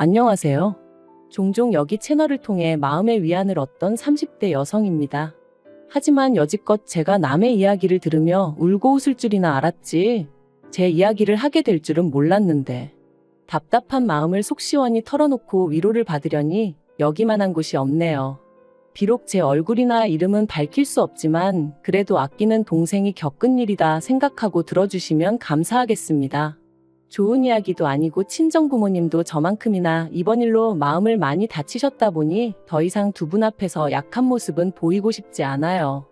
안녕하세요. 종종 여기 채널을 통해 마음의 위안을 얻던 30대 여성입니다. 하지만 여지껏 제가 남의 이야기를 들으며 울고 웃을 줄이나 알았지, 제 이야기를 하게 될 줄은 몰랐는데, 답답한 마음을 속 시원히 털어놓고 위로를 받으려니 여기만한 곳이 없네요. 비록 제 얼굴이나 이름은 밝힐 수 없지만 그래도 아끼는 동생이 겪은 일이다 생각하고 들어주시면 감사하겠습니다. 좋은 이야기도 아니고 친정부모님도 저만큼이나 이번 일로 마음을 많이 다치셨다 보니 더 이상 두 분 앞에서 약한 모습은 보이고 싶지 않아요.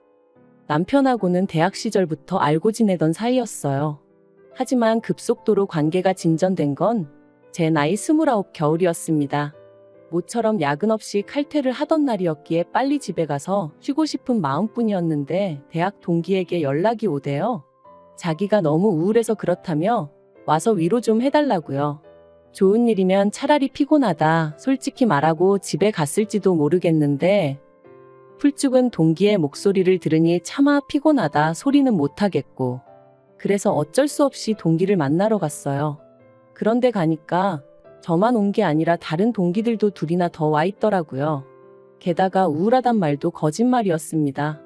남편하고는 대학 시절부터 알고 지내던 사이였어요. 하지만 급속도로 관계가 진전된 건 제 나이 29 겨울이었습니다. 모처럼 야근 없이 칼퇴를 하던 날이었기에 빨리 집에 가서 쉬고 싶은 마음뿐이었는데 대학 동기에게 연락이 오대요. 자기가 너무 우울해서 그렇다며 와서 위로 좀 해달라고요. 좋은 일이면 차라리 피곤하다 솔직히 말하고 집에 갔을지도 모르겠는데, 풀죽은 동기의 목소리를 들으니 차마 피곤하다 소리는 못하겠고, 그래서 어쩔 수 없이 동기를 만나러 갔어요. 그런데 가니까 저만 온 게 아니라 다른 동기들도 둘이나 더 와 있더라고요. 게다가 우울하단 말도 거짓말이었습니다.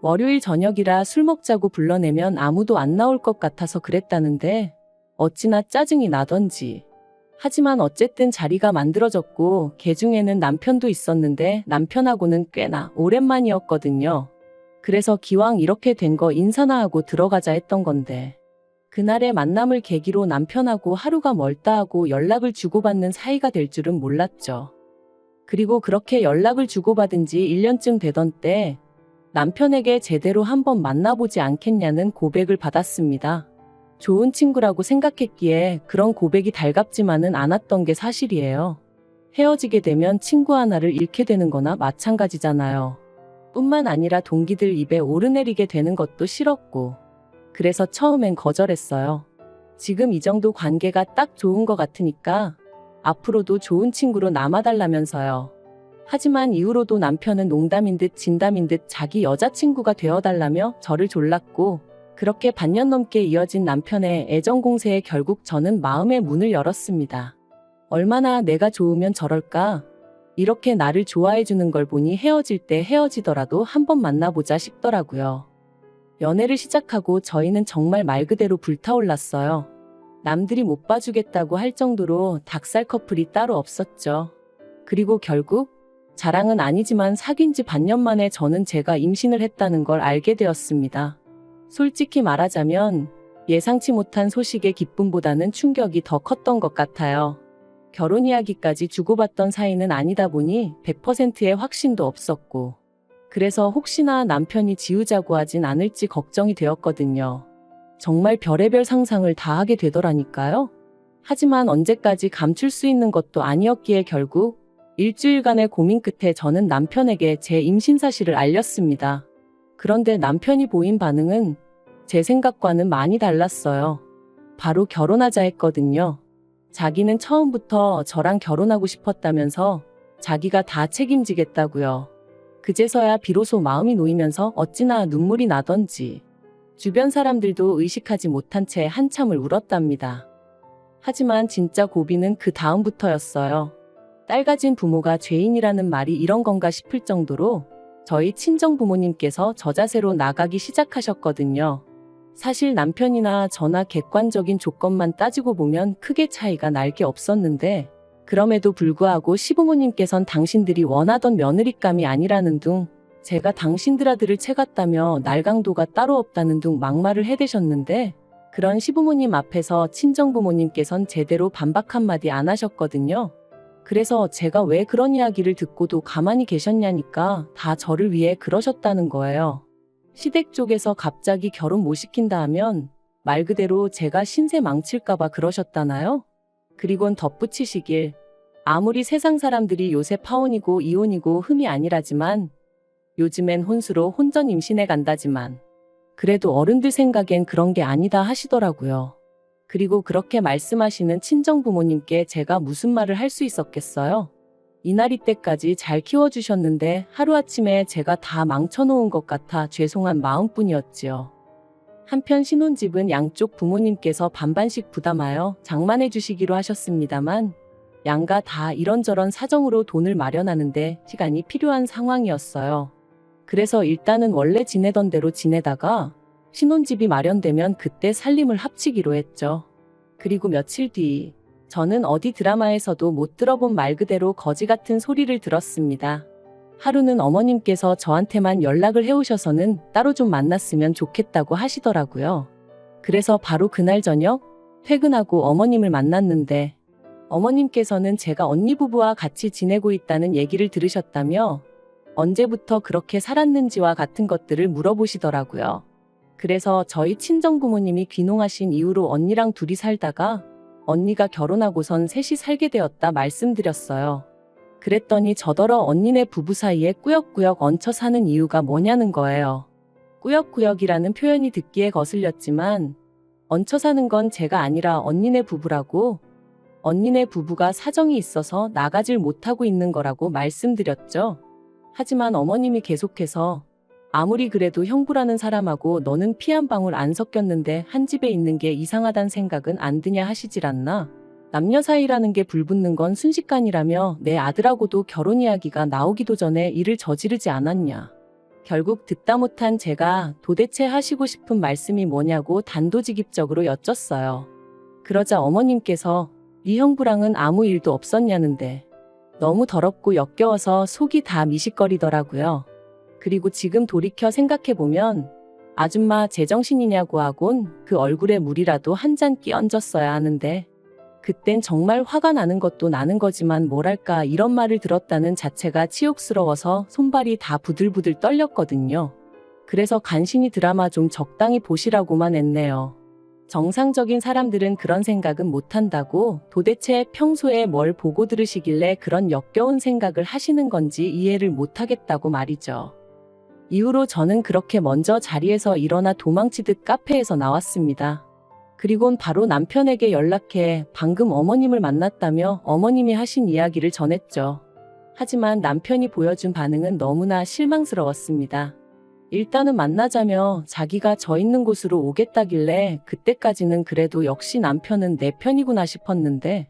월요일 저녁이라 술 먹자고 불러내면 아무도 안 나올 것 같아서 그랬다는데 어찌나 짜증이 나던지. 하지만 어쨌든 자리가 만들어졌고 개 중에는 남편도 있었는데 남편하고는 꽤나 오랜만이었거든요. 그래서 기왕 이렇게 된 거 인사나 하고 들어가자 했던 건데, 그날의 만남을 계기로 남편하고 하루가 멀다 하고 연락을 주고받는 사이가 될 줄은 몰랐죠. 그리고 그렇게 연락을 주고받은 지 1년쯤 되던 때 남편에게 제대로 한번 만나보지 않겠냐는 고백을 받았습니다. 좋은 친구라고 생각했기에 그런 고백이 달갑지만은 않았던 게 사실이에요. 헤어지게 되면 친구 하나를 잃게 되는 거나 마찬가지잖아요. 뿐만 아니라 동기들 입에 오르내리게 되는 것도 싫었고, 그래서 처음엔 거절했어요. 지금 이 정도 관계가 딱 좋은 것 같으니까 앞으로도 좋은 친구로 남아달라면서요. 하지만 이후로도 남편은 농담인 듯 진담인 듯 자기 여자친구가 되어달라며 저를 졸랐고, 그렇게 반년 넘게 이어진 남편의 애정 공세에 결국 저는 마음의 문을 열었습니다. 얼마나 내가 좋으면 저럴까? 이렇게 나를 좋아해주는 걸 보니 헤어질 때 헤어지더라도 한번 만나보자 싶더라고요. 연애를 시작하고 저희는 정말 말 그대로 불타올랐어요. 남들이 못 봐주겠다고 할 정도로 닭살 커플이 따로 없었죠. 그리고 결국 자랑은 아니지만 사귄 지 반년 만에 저는 제가 임신을 했다는 걸 알게 되었습니다. 솔직히 말하자면 예상치 못한 소식의 기쁨보다는 충격이 더 컸던 것 같아요. 결혼 이야기까지 주고받던 사이는 아니다 보니 100%의 확신도 없었고, 그래서 혹시나 남편이 지우자고 하진 않을지 걱정이 되었거든요. 정말 별의별 상상을 다 하게 되더라니까요. 하지만 언제까지 감출 수 있는 것도 아니었기에 결국 일주일간의 고민 끝에 저는 남편에게 제 임신 사실을 알렸습니다. 그런데 남편이 보인 반응은 제 생각과는 많이 달랐어요. 바로 결혼하자 했거든요. 자기는 처음부터 저랑 결혼하고 싶었다면서 자기가 다 책임지겠다고요. 그제서야 비로소 마음이 놓이면서 어찌나 눈물이 나던지 주변 사람들도 의식하지 못한 채 한참을 울었답니다. 하지만 진짜 고비는 그 다음부터였어요. 딸 가진 부모가 죄인이라는 말이 이런 건가 싶을 정도로 저희 친정 부모님께서 저자세로 나가기 시작하셨거든요. 사실 남편이나 저나 객관적인 조건만 따지고 보면 크게 차이가 날 게 없었는데, 그럼에도 불구하고 시부모님께선 당신들이 원하던 며느리감이 아니라는 둥, 제가 당신들 아들을 채갔다며 날강도가 따로 없다는 둥 막말을 해대셨는데, 그런 시부모님 앞에서 친정부모님께선 제대로 반박 한마디 안 하셨거든요. 그래서 제가 왜 그런 이야기를 듣고도 가만히 계셨냐니까 다 저를 위해 그러셨다는 거예요. 시댁 쪽에서 갑자기 결혼 못 시킨다 하면 말 그대로 제가 신세 망칠까봐 그러셨다나요? 그리곤 덧붙이시길, 아무리 세상 사람들이 요새 파혼이고 이혼이고 흠이 아니라지만 요즘엔 혼수로 혼전 임신해 간다지만 그래도 어른들 생각엔 그런 게 아니다 하시더라고요. 그리고 그렇게 말씀하시는 친정부모님께 제가 무슨 말을 할 수 있었겠어요? 이날이 때까지 잘 키워주셨는데 하루아침에 제가 다 망쳐놓은 것 같아 죄송한 마음뿐이었지요. 한편 신혼집은 양쪽 부모님께서 반반씩 부담하여 장만해 주시기로 하셨습니다만 양가 다 이런저런 사정으로 돈을 마련하는데 시간이 필요한 상황이었어요. 그래서 일단은 원래 지내던 대로 지내다가 신혼집이 마련되면 그때 살림을 합치기로 했죠. 그리고 며칠 뒤 저는 어디 드라마에서도 못 들어본 말 그대로 거지 같은 소리를 들었습니다. 하루는 어머님께서 저한테만 연락을 해오셔서는 따로 좀 만났으면 좋겠다고 하시더라고요. 그래서 바로 그날 저녁 퇴근하고 어머님을 만났는데 어머님께서는 제가 언니 부부와 같이 지내고 있다는 얘기를 들으셨다며 언제부터 그렇게 살았는지와 같은 것들을 물어보시더라고요. 그래서 저희 친정부모님이 귀농하신 이후로 언니랑 둘이 살다가 언니가 결혼하고선 셋이 살게 되었다 말씀드렸어요. 그랬더니 저더러 언니네 부부 사이에 꾸역꾸역 얹혀 사는 이유가 뭐냐는 거예요. 꾸역꾸역이라는 표현이 듣기에 거슬렸지만 얹혀 사는 건 제가 아니라 언니네 부부라고, 언니네 부부가 사정이 있어서 나가질 못하고 있는 거라고 말씀드렸죠. 하지만 어머님이 계속해서 아무리 그래도 형부라는 사람하고 너는 피 한 방울 안 섞였는데 한 집에 있는 게 이상하단 생각은 안 드냐 하시질 않나? 남녀 사이라는 게 불붙는 건 순식간이라며 내 아들하고도 결혼 이야기가 나오기도 전에 일을 저지르지 않았냐. 결국 듣다 못한 제가 도대체 하시고 싶은 말씀이 뭐냐고 단도직입적으로 여쭸어요. 그러자 어머님께서 네 형부랑은 아무 일도 없었냐는데 너무 더럽고 역겨워서 속이 다 미식거리더라고요. 그리고 지금 돌이켜 생각해보면 아줌마 제정신이냐고 하곤 그 얼굴에 물이라도 한 잔 끼얹었어야 하는데 그땐 정말 화가 나는 것도 나는 거지만 뭐랄까 이런 말을 들었다는 자체가 치욕스러워서 손발이 다 부들부들 떨렸거든요. 그래서 간신히 드라마 좀 적당히 보시라고만 했네요. 정상적인 사람들은 그런 생각은 못한다고, 도대체 평소에 뭘 보고 들으시길래 그런 역겨운 생각을 하시는 건지 이해를 못하겠다고 말이죠. 이후로 저는 그렇게 먼저 자리에서 일어나 도망치듯 카페에서 나왔습니다. 그리곤 바로 남편에게 연락해 방금 어머님을 만났다며 어머님이 하신 이야기를 전했죠. 하지만 남편이 보여준 반응은 너무나 실망스러웠습니다. 일단은 만나자며 자기가 저 있는 곳으로 오겠다길래 그때까지는 그래도 역시 남편은 내 편이구나 싶었는데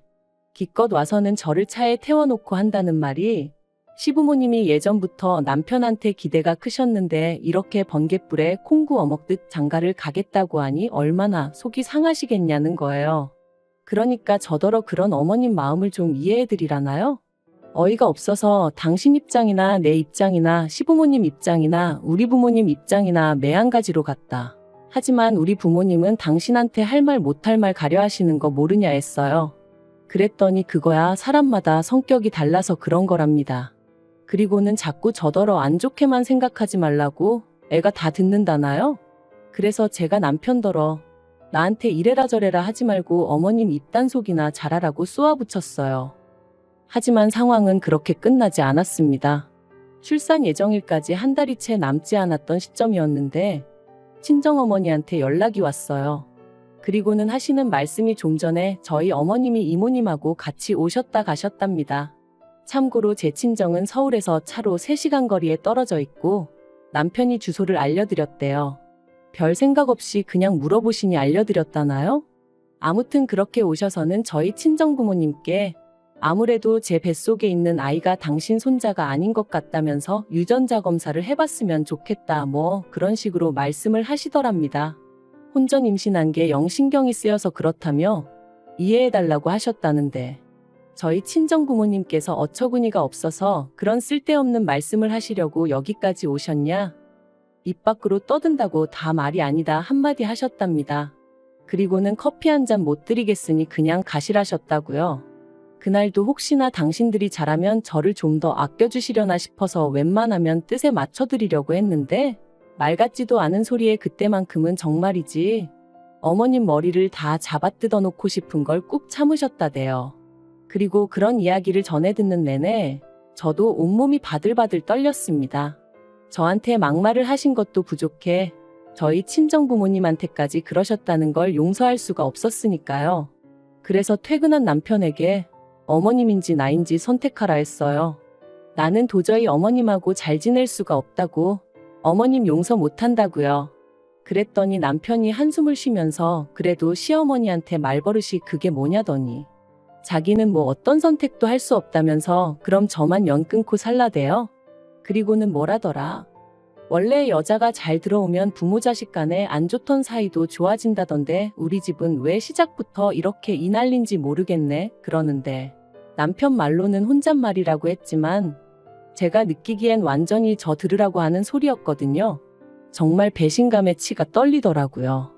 기껏 와서는 저를 차에 태워놓고 한다는 말이, 시부모님이 예전부터 남편한테 기대가 크셨는데 이렇게 번갯불에 콩 구워 먹듯 장가를 가겠다고 하니 얼마나 속이 상하시겠냐는 거예요. 그러니까 저더러 그런 어머님 마음을 좀 이해해드리라나요? 어이가 없어서 당신 입장이나 내 입장이나 시부모님 입장이나 우리 부모님 입장이나 매한가지로 같다. 하지만 우리 부모님은 당신한테 할 말 못할 말 가려 하시는 거 모르냐 했어요. 그랬더니 그거야 사람마다 성격이 달라서 그런 거랍니다. 그리고는 자꾸 저더러 안 좋게만 생각하지 말라고 애가 다 듣는다나요? 그래서 제가 남편더러 나한테 이래라 저래라 하지 말고 어머님 입단속이나 잘하라고 쏘아붙였어요. 하지만 상황은 그렇게 끝나지 않았습니다. 출산 예정일까지 한 달이 채 남지 않았던 시점이었는데 친정어머니한테 연락이 왔어요. 그리고는 하시는 말씀이 좀 전에 저희 어머님이 이모님하고 같이 오셨다 가셨답니다. 참고로 제 친정은 서울에서 차로 3시간 거리에 떨어져 있고 남편이 주소를 알려드렸대요. 별 생각 없이 그냥 물어보시니 알려드렸다나요? 아무튼 그렇게 오셔서는 저희 친정부모님께 아무래도 제 뱃속에 있는 아이가 당신 손자가 아닌 것 같다면서 유전자 검사를 해봤으면 좋겠다 뭐 그런 식으로 말씀을 하시더랍니다. 혼전 임신한 게 영 신경이 쓰여서 그렇다며 이해해달라고 하셨다는데 저희 친정부모님께서 어처구니가 없어서 그런 쓸데없는 말씀을 하시려고 여기까지 오셨냐? 입 밖으로 떠든다고 다 말이 아니다 한마디 하셨답니다. 그리고는 커피 한 잔 못 드리겠으니 그냥 가시라셨다고요. 그날도 혹시나 당신들이 잘하면 저를 좀 더 아껴주시려나 싶어서 웬만하면 뜻에 맞춰드리려고 했는데 말 같지도 않은 소리에 그때만큼은 정말이지 어머님 머리를 다 잡아 뜯어놓고 싶은 걸 꾹 참으셨다대요. 그리고 그런 이야기를 전해 듣는 내내 저도 온몸이 바들바들 떨렸습니다. 저한테 막말을 하신 것도 부족해 저희 친정부모님한테까지 그러셨다는 걸 용서할 수가 없었으니까요. 그래서 퇴근한 남편에게 어머님인지 나인지 선택하라 했어요. 나는 도저히 어머님하고 잘 지낼 수가 없다고, 어머님 용서 못한다고요. 그랬더니 남편이 한숨을 쉬면서 그래도 시어머니한테 말버릇이 그게 뭐냐더니 자기는 뭐 어떤 선택도 할 수 없다면서 그럼 저만 연 끊고 살라대요? 그리고는 뭐라더라. 원래 여자가 잘 들어오면 부모 자식 간에 안 좋던 사이도 좋아진다던데 우리 집은 왜 시작부터 이렇게 이 난린지 모르겠네 그러는데 남편 말로는 혼잣말이라고 했지만 제가 느끼기엔 완전히 저 들으라고 하는 소리였거든요. 정말 배신감에 치가 떨리더라고요.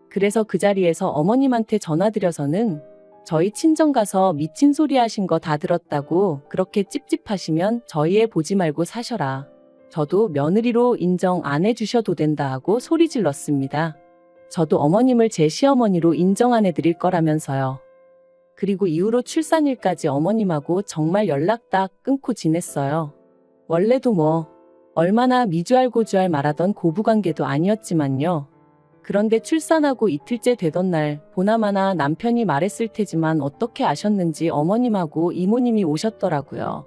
그래서 그 자리에서 어머님한테 전화드려서는 저희 친정 가서 미친 소리 하신 거 다 들었다고 그렇게 찝찝하시면 저희 애 보지 말고 사셔라. 저도 며느리로 인정 안 해주셔도 된다 하고 소리 질렀습니다. 저도 어머님을 제 시어머니로 인정 안 해드릴 거라면서요. 그리고 이후로 출산일까지 어머님하고 정말 연락 딱 끊고 지냈어요. 원래도 뭐 얼마나 미주알고주알 말하던 고부관계도 아니었지만요. 그런데 출산하고 이틀째 되던 날 보나마나 남편이 말했을 테지만 어떻게 아셨는지 어머님하고 이모님이 오셨더라고요.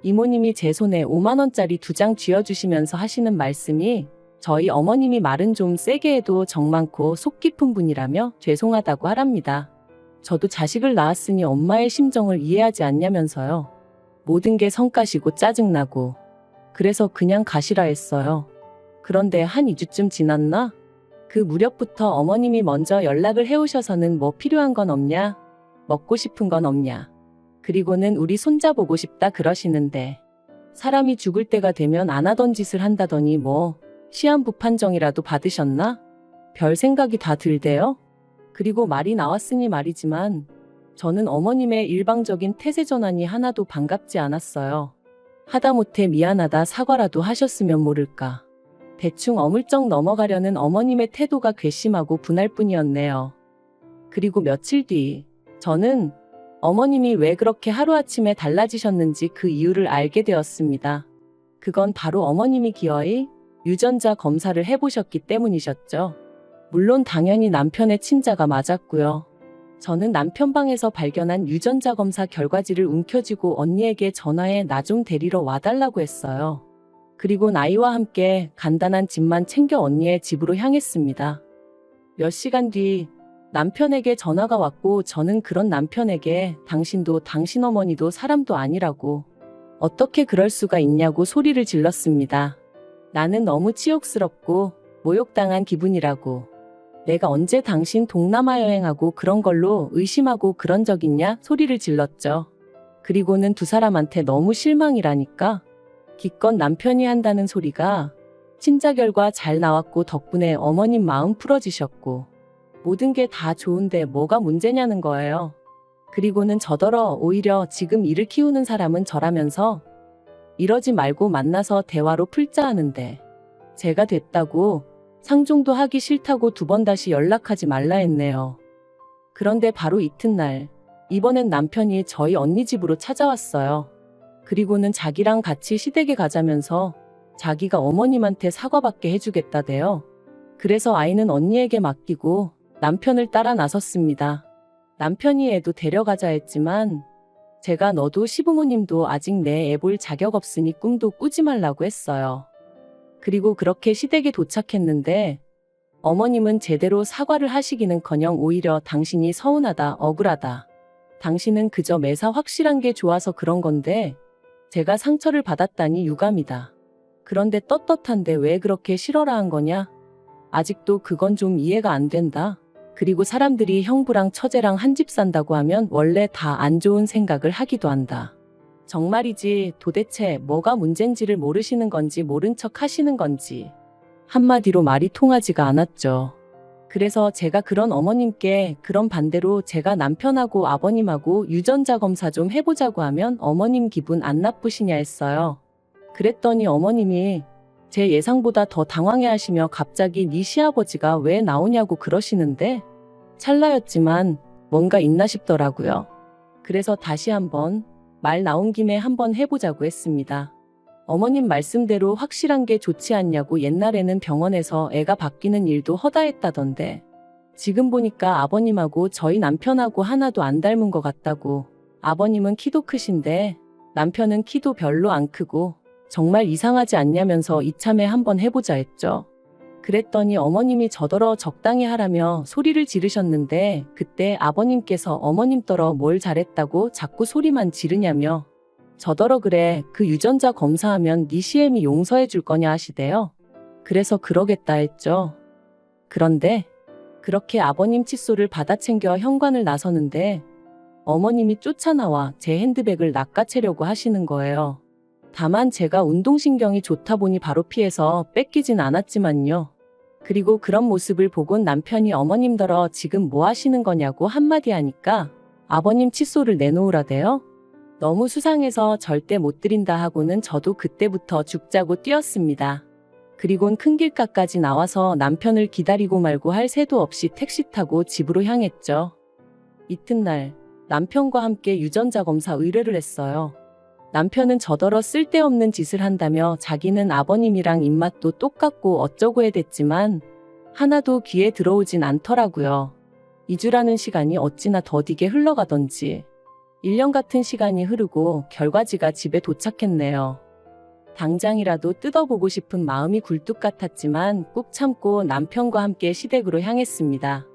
이모님이 제 손에 5만 원짜리 2장 쥐어주시면서 하시는 말씀이 저희 어머님이 말은 좀 세게 해도 정 많고 속 깊은 분이라며 죄송하다고 하랍니다. 저도 자식을 낳았으니 엄마의 심정을 이해하지 않냐면서요. 모든 게 성가시고 짜증나고 그래서 그냥 가시라 했어요. 그런데 한 2주쯤 지났나? 그 무렵부터 어머님이 먼저 연락을 해오셔서는 뭐 필요한 건 없냐? 먹고 싶은 건 없냐? 그리고는 우리 손자 보고 싶다 그러시는데 사람이 죽을 때가 되면 안 하던 짓을 한다더니 뭐 시한부 판정이라도 받으셨나? 별 생각이 다 들대요? 그리고 말이 나왔으니 말이지만 저는 어머님의 일방적인 태세 전환이 하나도 반갑지 않았어요. 하다못해 미안하다 사과라도 하셨으면 모를까. 대충 어물쩍 넘어가려는 어머님의 태도가 괘씸하고 분할 뿐이었네요. 그리고 며칠 뒤 저는 어머님이 왜 그렇게 하루아침에 달라지셨는지 그 이유를 알게 되었습니다. 그건 바로 어머님이 기어이 유전자 검사를 해보셨기 때문이셨죠. 물론 당연히 남편의 친자가 맞았고요. 저는 남편 방에서 발견한 유전자 검사 결과지를 움켜쥐고 언니에게 전화해 나 좀 데리러 와달라고 했어요. 그리고 아이와 함께 간단한 짐만 챙겨 언니의 집으로 향했습니다. 몇 시간 뒤 남편에게 전화가 왔고 저는 그런 남편에게 당신도 당신 어머니도 사람도 아니라고 어떻게 그럴 수가 있냐고 소리를 질렀습니다. 나는 너무 치욕스럽고 모욕당한 기분이라고. 내가 언제 당신 동남아 여행하고 그런 걸로 의심하고 그런 적 있냐 소리를 질렀죠. 그리고는 두 사람한테 너무 실망이라니까. 기껏 남편이 한다는 소리가 친자 결과 잘 나왔고 덕분에 어머님 마음 풀어지셨고 모든 게 다 좋은데 뭐가 문제냐는 거예요. 그리고는 저더러 오히려 지금 이를 키우는 사람은 저라면서 이러지 말고 만나서 대화로 풀자 하는데 제가 됐다고 상종도 하기 싫다고 2번 다시 연락하지 말라 했네요. 그런데 바로 이튿날 이번엔 남편이 저희 언니 집으로 찾아왔어요. 그리고는 자기랑 같이 시댁에 가자면서 자기가 어머님한테 사과받게 해주겠다대요. 그래서 아이는 언니에게 맡기고 남편을 따라 나섰습니다. 남편이 애도 데려가자 했지만 제가 너도 시부모님도 아직 내 애 볼 자격 없으니 꿈도 꾸지 말라고 했어요. 그리고 그렇게 시댁에 도착했는데 어머님은 제대로 사과를 하시기는커녕 오히려 당신이 서운하다, 억울하다. 당신은 그저 매사 확실한 게 좋아서 그런 건데 제가 상처를 받았다니 유감이다. 그런데 떳떳한데 왜 그렇게 싫어라 한 거냐? 아직도 그건 좀 이해가 안 된다. 그리고 사람들이 형부랑 처제랑 한 집 산다고 하면 원래 다 안 좋은 생각을 하기도 한다. 정말이지 도대체 뭐가 문제인지를 모르시는 건지 모른 척 하시는 건지 한마디로 말이 통하지가 않았죠. 그래서 제가 그런 어머님께 그런 반대로 제가 남편하고 아버님하고 유전자 검사 좀 해보자고 하면 어머님 기분 안 나쁘시냐 했어요. 그랬더니 어머님이 제 예상보다 더 당황해하시며 갑자기 네 시아버지가 왜 나오냐고 그러시는데 찰나였지만 뭔가 있나 싶더라고요. 그래서 다시 한번 말 나온 김에 한번 해보자고 했습니다. 어머님 말씀대로 확실한 게 좋지 않냐고. 옛날에는 병원에서 애가 바뀌는 일도 허다했다던데 지금 보니까 아버님하고 저희 남편하고 하나도 안 닮은 것 같다고. 아버님은 키도 크신데 남편은 키도 별로 안 크고 정말 이상하지 않냐면서 이참에 한번 해보자 했죠. 그랬더니 어머님이 저더러 적당히 하라며 소리를 지르셨는데 그때 아버님께서 어머님더러 뭘 잘했다고 자꾸 소리만 지르냐며 저더러 그래 그 유전자 검사하면 네 시엠이 용서해 줄 거냐 하시대요. 그래서 그러겠다 했죠. 그런데 그렇게 아버님 칫솔을 받아 챙겨 현관을 나서는데 어머님이 쫓아나와 제 핸드백을 낚아채려고 하시는 거예요. 다만 제가 운동신경이 좋다 보니 바로 피해서 뺏기진 않았지만요. 그리고 그런 모습을 보곤 남편이 어머님더러 지금 뭐 하시는 거냐고 한마디 하니까 아버님 칫솔을 내놓으라대요. 너무 수상해서 절대 못 드린다 하고는 저도 그때부터 죽자고 뛰었습니다. 그리곤 큰 길가까지 나와서 남편을 기다리고 말고 할 새도 없이 택시 타고 집으로 향했죠. 이튿날 남편과 함께 유전자 검사 의뢰를 했어요. 남편은 저더러 쓸데없는 짓을 한다며 자기는 아버님이랑 입맛도 똑같고 어쩌고 해댔지만 하나도 귀에 들어오진 않더라고요. 2주라는 시간이 어찌나 더디게 흘러가던지 1년 같은 시간이 흐르고 결과지가 집에 도착했네요. 당장이라도 뜯어보고 싶은 마음이 굴뚝 같았지만 꾹 참고 남편과 함께 시댁으로 향했습니다.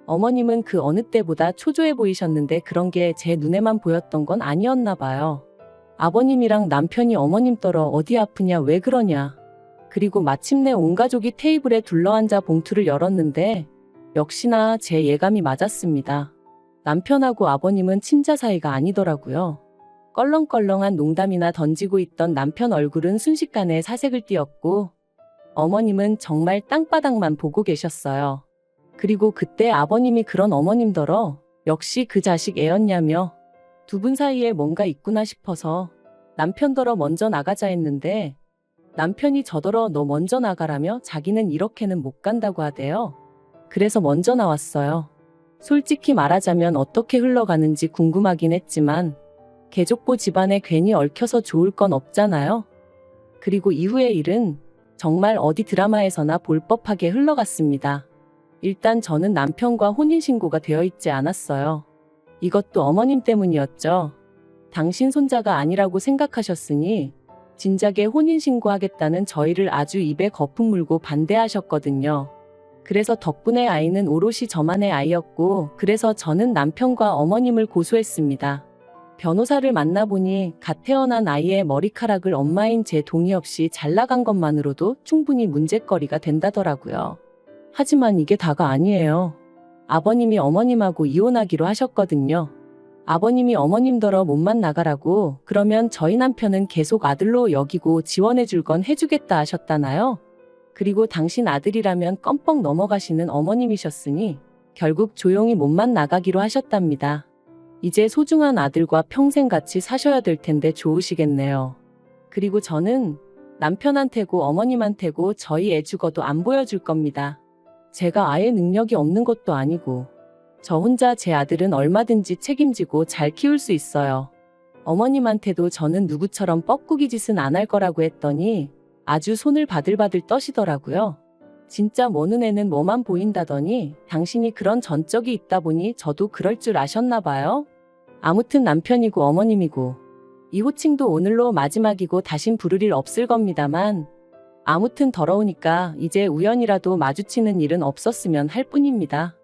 어머님은 그 어느 때보다 초조해 보이셨는데 그런 게 제 눈에만 보였던 건 아니었나 봐요. 아버님이랑 남편이 어머님더러 어디 아프냐 왜 그러냐. 그리고 마침내 온 가족이 테이블에 둘러앉아 봉투를 열었는데 역시나 제 예감이 맞았습니다. 남편하고 아버님은 친자 사이가 아니더라고요. 껄렁껄렁한 농담이나 던지고 있던 남편 얼굴은 순식간에 사색을 띠었고 어머님은 정말 땅바닥만 보고 계셨어요. 그리고 그때 아버님이 그런 어머님더러 역시 그 자식 애였냐며 두 분 사이에 뭔가 있구나 싶어서 남편더러 먼저 나가자 했는데 남편이 저더러 너 먼저 나가라며 자기는 이렇게는 못 간다고 하대요. 그래서 먼저 나왔어요. 솔직히 말하자면 어떻게 흘러가는지 궁금하긴 했지만 개족보 집안에 괜히 얽혀서 좋을 건 없잖아요. 그리고 이후의 일은 정말 어디 드라마에서나 볼 법하게 흘러갔습니다. 일단 저는 남편과 혼인신고가 되어 있지 않았어요. 이것도 어머님 때문이었죠. 당신 손자가 아니라고 생각하셨으니 진작에 혼인신고하겠다는 저희를 아주 입에 거품 물고 반대하셨거든요. 그래서 덕분에 아이는 오롯이 저만의 아이였고 그래서 저는 남편과 어머님을 고소했습니다. 변호사를 만나보니 갓 태어난 아이의 머리카락을 엄마인 제 동의 없이 잘라간 것만으로도 충분히 문제거리가 된다더라고요. 하지만 이게 다가 아니에요. 아버님이 어머님하고 이혼하기로 하셨거든요. 아버님이 어머님더러 몸만 나가라고 그러면 저희 남편은 계속 아들로 여기고 지원해줄 건 해주겠다 하셨다나요? 그리고 당신 아들이라면 껌뻑 넘어가시는 어머님이셨으니 결국 조용히 몸만 나가기로 하셨답니다. 이제 소중한 아들과 평생 같이 사셔야 될 텐데 좋으시겠네요. 그리고 저는 남편한테고 어머님한테고 저희 애 죽어도 안 보여줄 겁니다. 제가 아예 능력이 없는 것도 아니고 저 혼자 제 아들은 얼마든지 책임지고 잘 키울 수 있어요. 어머님한테도 저는 누구처럼 뻐꾸기 짓은 안 할 거라고 했더니 아주 손을 바들바들 떠시더라고요. 진짜 뭐 눈에는 뭐만 보인다더니 당신이 그런 전적이 있다 보니 저도 그럴 줄 아셨나 봐요. 아무튼 남편이고 어머님이고 이 호칭도 오늘로 마지막이고 다신 부를 일 없을 겁니다만 아무튼 더러우니까 이제 우연이라도 마주치는 일은 없었으면 할 뿐입니다.